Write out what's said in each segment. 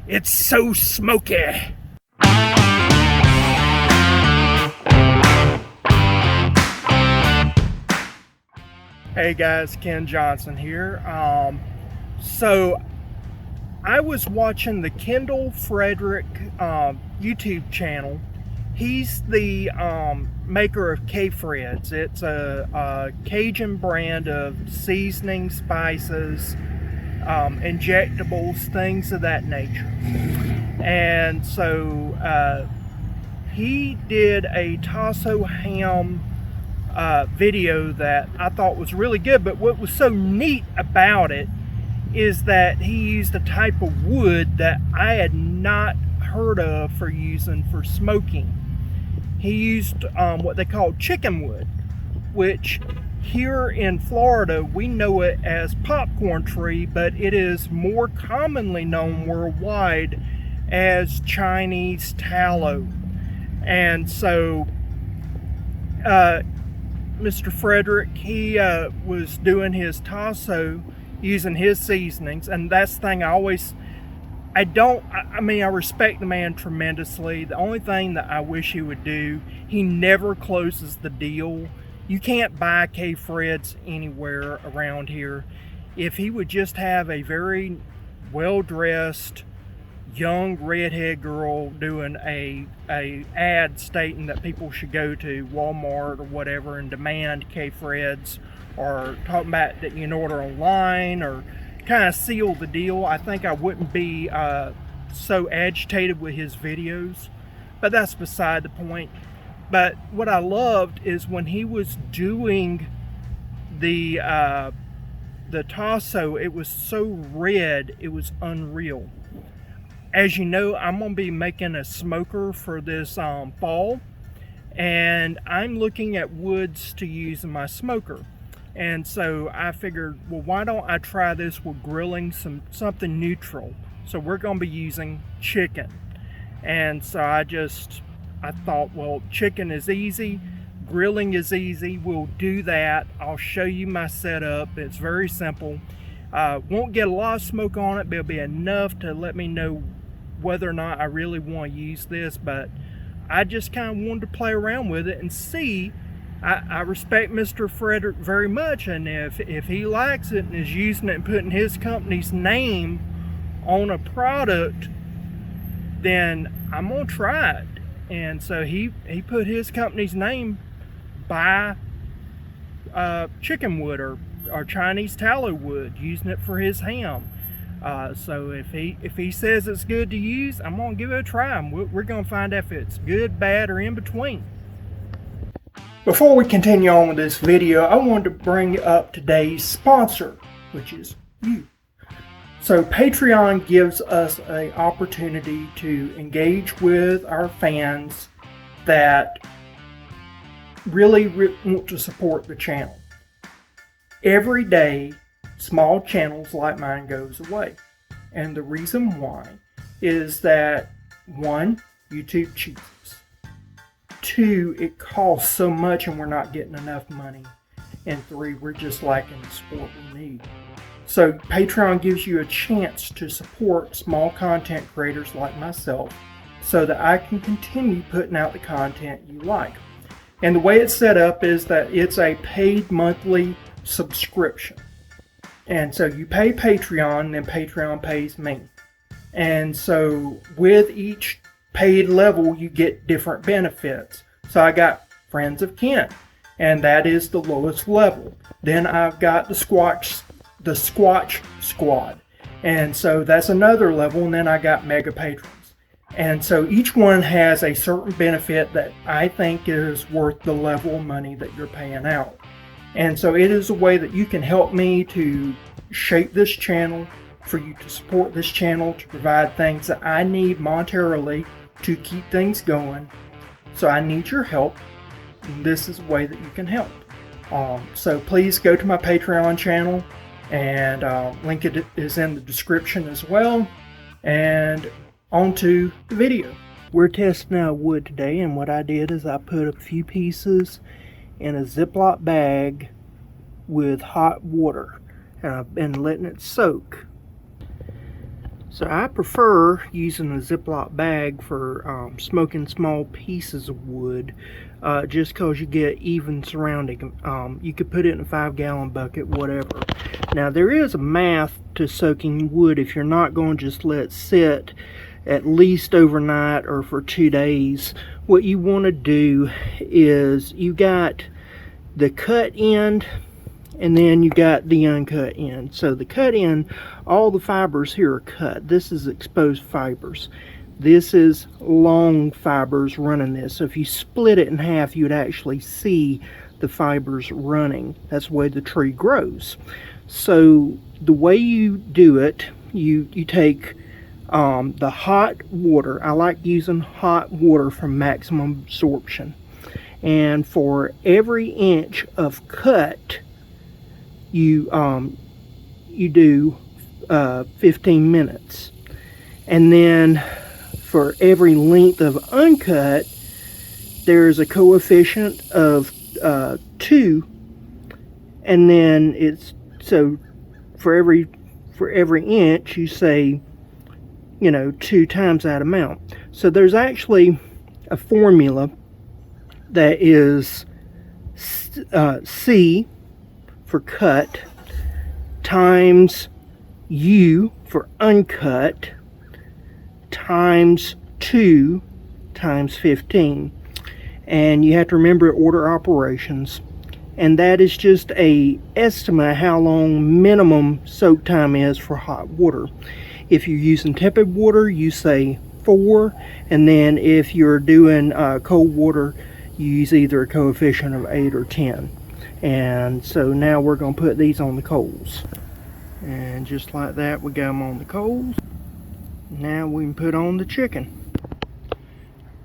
It's so smoky. Hey guys, Ken Johnson here. So I was watching the Kendall Frederick YouTube channel. He's the maker of K-Freds. It's a Cajun brand of seasoning, spices, injectables, things of that nature. And so he did a tasso ham video that I thought was really good, but what was so neat about it is that he used a type of wood that I had not heard of for using for smoking. He used what they call chicken wood, which here in Florida we know it as popcorn tree, but it is more commonly known worldwide as Chinese tallow. And so Mr. Frederick, he was doing his tasso using his seasonings, and that's the thing I respect the man tremendously. The only thing that I wish he would do, he never closes the deal. You can't buy K-Freds anywhere around here. If he would just have a very well-dressed young redhead girl doing a ad stating that people should go to Walmart or whatever and demand K-Freds, or talking about that you can order online, or kind of seal the deal, I think I wouldn't be so agitated with his videos. But that's beside the point. But what I loved is when he was doing the tasso, it was so red, it was unreal. As you know, I'm going to be making a smoker for this fall, and I'm looking at woods to use in my smoker. And so I figured, well, why don't I try this with grilling something neutral? So we're going to be using chicken. And so I thought, well, chicken is easy, grilling is easy, we'll do that. I'll show you my setup. It's very simple. Won't get a lot of smoke on it, but it'll be enough to let me know whether or not I really want to use this. But I just kind of wanted to play around with it and see. I respect Mr. Frederick very much, and if he likes it and is using it and putting his company's name on a product, then I'm gonna try it. And so he put his company's name by chicken wood or Chinese tallow wood, using it for his ham. So if he says it's good to use, I'm gonna give it a try. We're gonna find out if it's good, bad, or in between. Before we continue on with this video, I wanted to bring up today's sponsor, which is you. So Patreon gives us an opportunity to engage with our fans that really want to support the channel. Every day, small channels like mine goes away. And the reason why is that, one, YouTube cheats us. Two, it costs so much and we're not getting enough money. And three, we're just lacking the support we need. So Patreon gives you a chance to support small content creators like myself so that I can continue putting out the content you like. And the way it's set up is that it's a paid monthly subscription. And so you pay Patreon, and then Patreon pays me. And so with each paid level, you get different benefits. So I got Friends of Kent, and that is the lowest level. Then I've got the Squatch Squad, and so that's another level. And then I got Mega Patrons. And so each one has a certain benefit that I think is worth the level of money that you're paying out. And so it is a way that you can help me to shape this channel, for you to support this channel, to provide things that I need monetarily to keep things going. So I need your help, and this is a way that you can help. So please go to my Patreon channel, and link it is in the description as well. And on to the video. We're testing out wood today, and what I did is I put a few pieces in a Ziploc bag with hot water, and I've been letting it soak. So I prefer using a Ziploc bag for smoking small pieces of wood, just because you get even surrounding. You could put it in a 5-gallon bucket, whatever. Now there is a math to soaking wood if you're not going to just let it sit at least overnight or for 2 days. What you want to do is you got the cut end and then you got the uncut end. So the cut end, all the fibers here are cut. This is exposed fibers. This is long fibers running this. So if you split it in half, you'd actually see the fibers running. That's the way the tree grows. So the way you do it, you take the hot water. I like using hot water for maximum absorption. And for every inch of cut, you do 15 minutes. And then for every length of uncut, there's a coefficient of 2, and then it's, so for every inch you say, 2 times that amount. So there's actually a formula that is C for cut times U for uncut times 2 times 15. And you have to remember order operations, and that is just a estimate how long minimum soak time is for hot water. If you're using tepid water, you say 4, and then if you're doing cold water, you use either a coefficient of 8 or 10. And so now we're going to put these on the coals, and just like that we got them on the coals. Now we can put on the chicken.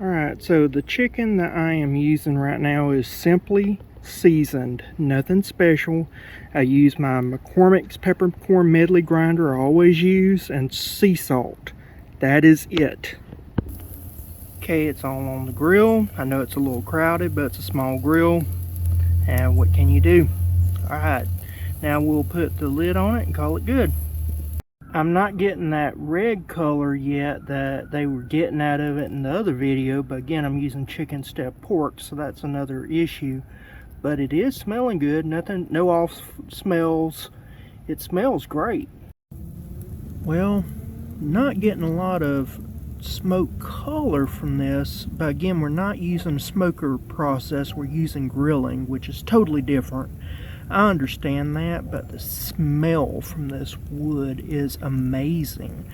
Alright, so the chicken that I am using right now is simply seasoned, nothing special. I use my McCormick's peppercorn medley grinder I always use, and sea salt. That is it. Okay, it's all on the grill. I know it's a little crowded, but it's a small grill, and what can you do? Alright, now we'll put the lid on it and call it good. I'm not getting that red color yet that they were getting out of it in the other video, but again, I'm using chicken instead of pork, so that's another issue. But it is smelling good, no off smells. It smells great. Well, not getting a lot of smoke color from this, but again, we're not using a smoker process, we're using grilling, which is totally different. I understand that, but the smell from this wood is amazing.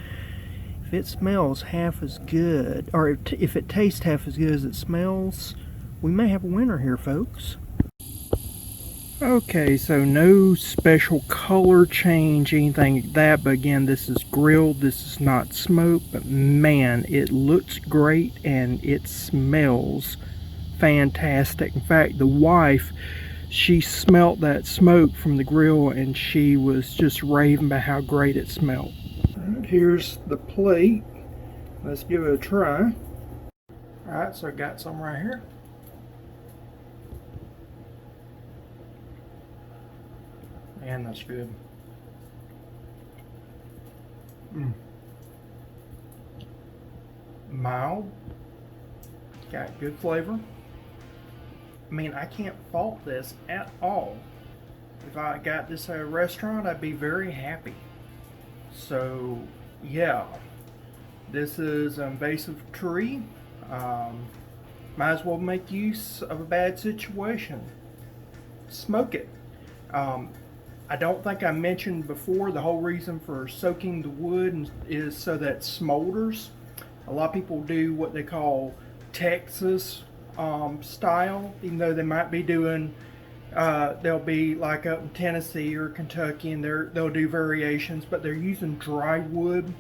If it smells half as good, or if it tastes half as good as it smells, we may have a winner here, folks. Okay, so no special color change, anything like that, but again, this is grilled, this is not smoked, but man, it looks great and it smells fantastic. In fact, the wife, she smelt that smoke from the grill and she was just raving about how great it smelled. Here's the plate. Let's give it a try. Alright, so I got some right here. Man, that's good. Mild. Got good flavor. I mean, I can't fault this at all. If I got this at a restaurant, I'd be very happy. So, yeah. This is an invasive tree. Might as well make use of a bad situation. Smoke it. I don't think I mentioned before, the whole reason for soaking the wood is so that it smolders. A lot of people do what they call Texas style, even though they might be doing, they'll be like up in Tennessee or Kentucky, and they'll do variations, but they're using dry wood.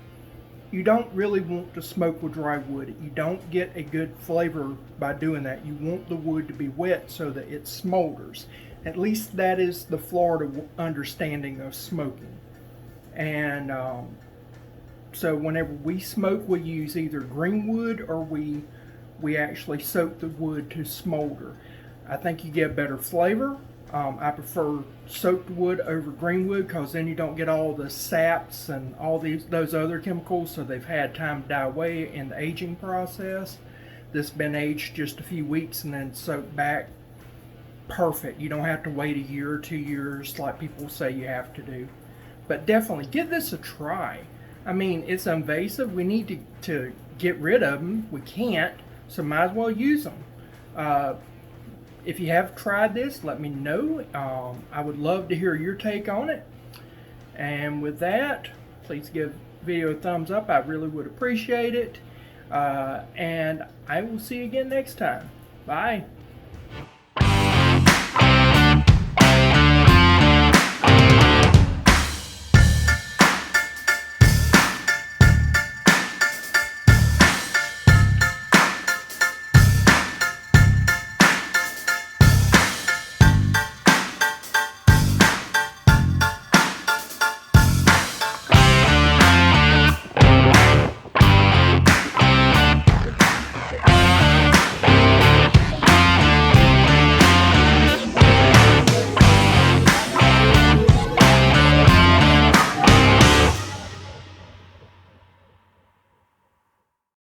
You don't really want to smoke with dry wood. You don't get a good flavor by doing that. You want the wood to be wet so that it smolders. At least that is the Florida understanding of smoking. And so whenever we smoke, we use either green wood or we actually soak the wood to smolder. I think you get better flavor. I prefer soaked wood over green wood because then you don't get all the saps and all those other chemicals, so they've had time to die away in the aging process. This has been aged just a few weeks and then soaked back. Perfect. You don't have to wait a year or 2 years like people say you have to do. But definitely give this a try. I mean, it's invasive. We need to get rid of them. We can't, so might as well use them. If you have tried this, let me know. I would love to hear your take on it. And with that, please give the video a thumbs up. I really would appreciate it. And I will see you again next time. Bye.